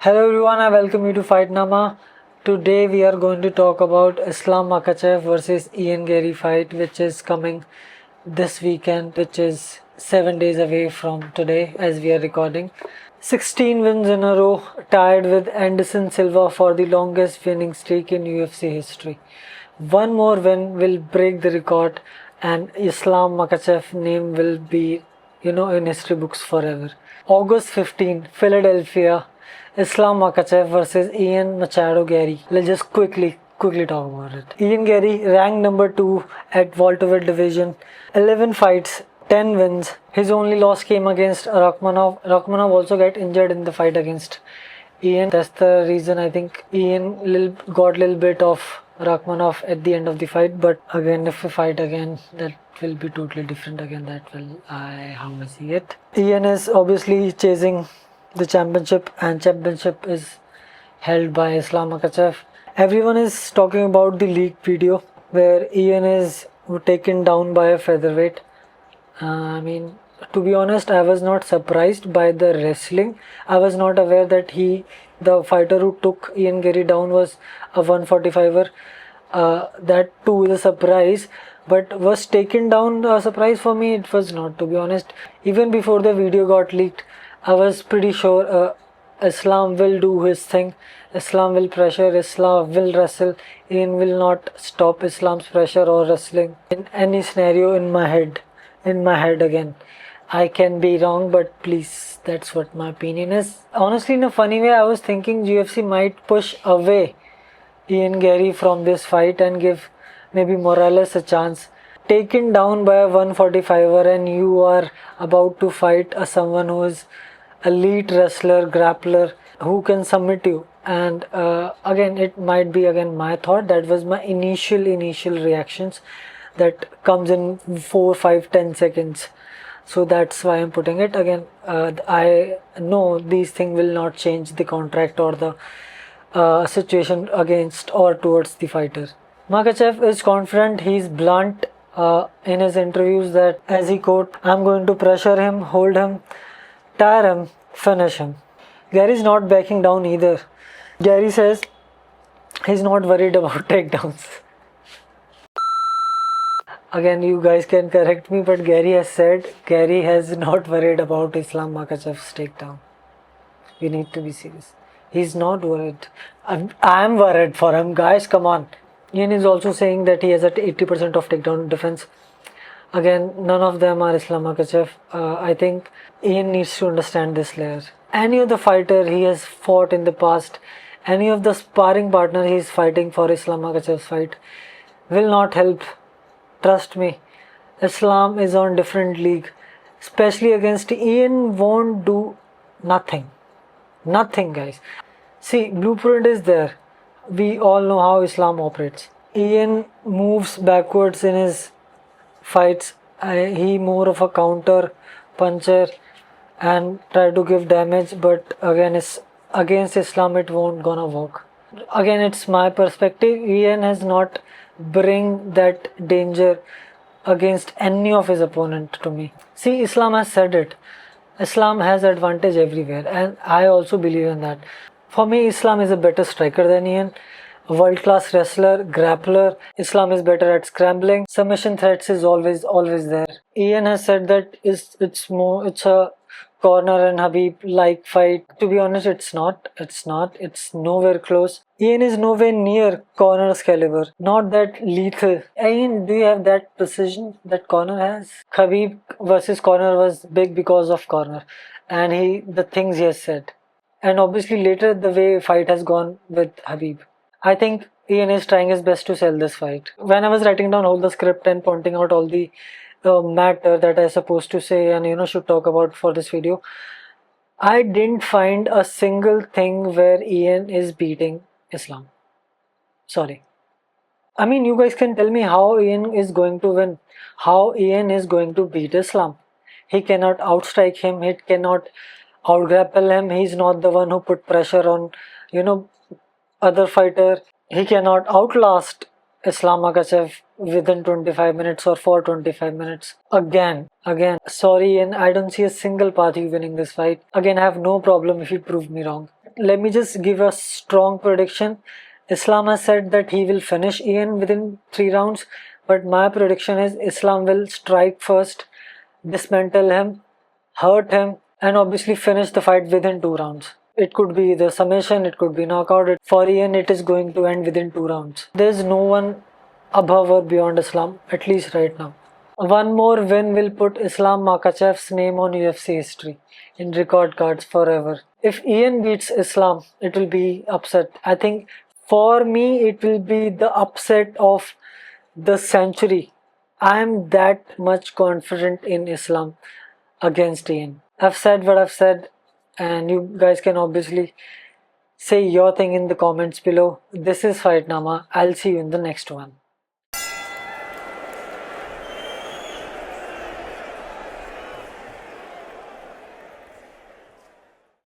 Hello everyone, I welcome you to Fight Nama. Today we are going to talk about Islam Makhachev versus Ian Gary fight, which is coming this weekend, which is 7 days away from today as we are recording. 16 wins in a row, tied with Anderson Silva for the longest winning streak in UFC history. One more win will break the record and Islam Makhachev name will be, in history books forever. August 15, Philadelphia, Islam Makhachev versus Ian Machado Gary. Let's just quickly talk about it. Ian Gary ranked number 2 at welterweight division, 11 fights, 10 wins. His only loss came against Rakhmonov. Rakhmonov also got injured in the fight against Ian. That's the reason I think Ian got a little bit of Rakhmonov at the end of the fight. But again, if we fight again, that will be totally different again. That will how I see it. Ian is obviously chasing the championship, and championship is held by Islam Makhachev. Everyone is talking about the leaked video where Ian is taken down by a featherweight. To be honest, I was not surprised by the wrestling. I was not aware that the fighter who took Ian Gary down was a 145er. That too is a surprise, but was taken down a surprise for me? It was not, to be honest. Even before the video got leaked, I was pretty sure Islam will do his thing. Islam will pressure, Islam will wrestle. Ian will not stop Islam's pressure or wrestling in any scenario in my head. Again, I can be wrong, but please, that's what my opinion is. Honestly, in a funny way, I was thinking UFC might push away Ian Gary from this fight and give maybe Morales a chance. Taken down by a 145er and you are about to fight someone who is elite wrestler, grappler, who can submit you. And again, it might be again my thought. That was my initial reactions. That comes in 4, 5, 10 seconds. So that's why I'm putting it. Again, I know these things will not change the contract or the situation against or towards the fighter. Makhachev is confident, he's blunt in his interviews that, as he quote, I'm going to pressure him, hold him, tire him, finish him. Gary's not backing down either. Gary says he's not worried about takedowns. Again, you guys can correct me, but Gary has said Gary has not worried about Islam Makhachev's takedown. We need to be serious. He's not worried. I'm worried for him, guys. Come on. Ian is also saying that he has at 80% of takedown defense. Again, none of them are Islam Makhachev. I think Ian needs to understand this layer. Any of the fighter he has fought in the past, any of the sparring partner he is fighting for Islam Makhachev's fight will not help. Trust me, Islam is on different league. Especially against Ian won't do nothing. Nothing, guys. See, blueprint is there. We all know how Islam operates. Ian moves backwards in his fights. He more of a counter puncher and try to give damage, but again, against Islam it won't gonna work. Again, it's my perspective. Ian has not bring that danger against any of his opponent to me. See, Islam has said it. Islam has advantage everywhere, and I also believe in that. For me, Islam is a better striker than Ian. World-class wrestler, grappler. Islam is better at scrambling. Submission threats is always there. Ian has said that it's a Conor and Khabib like fight. To be honest, it's not. It's nowhere close. Ian is nowhere near Conor's caliber. Not that lethal. Ian, do you have that precision that Conor has? Khabib versus Conor was big because of Conor and the things he has said. And obviously later the way fight has gone with Khabib. I think Ian is trying his best to sell this fight. When I was writing down all the script and pointing out all the matter that I supposed to say and should talk about for this video, I didn't find a single thing where Ian is beating Islam. Sorry. I mean, you guys can tell me how Ian is going to win, how Ian is going to beat Islam. He cannot outstrike him, he cannot outgrapple him, he's not the one who put pressure on other fighter. He cannot outlast Islam Makhachev within 25 minutes or for 25 minutes. Again, sorry, and I don't see a single path you winning this fight. Again, I have no problem if you prove me wrong. let me just give a strong prediction. Islam has said that he will finish Ian within 3 rounds, but my prediction is Islam will strike first, dismantle him, hurt him, and obviously finish the fight within 2 rounds. It could be the summation, it could be knockout. For Ian, it is going to end within 2 rounds. There's no one above or beyond Islam, at least right now. One more win will put Islam Makhachev's name on UFC history in record cards forever. If Ian beats Islam, it will be upset. I think for me, it will be the upset of the century. I am that much confident in Islam against Ian. I've said what I've said, and you guys can obviously say your thing in the comments below. This is Fight Nama. I'll see you in the next one.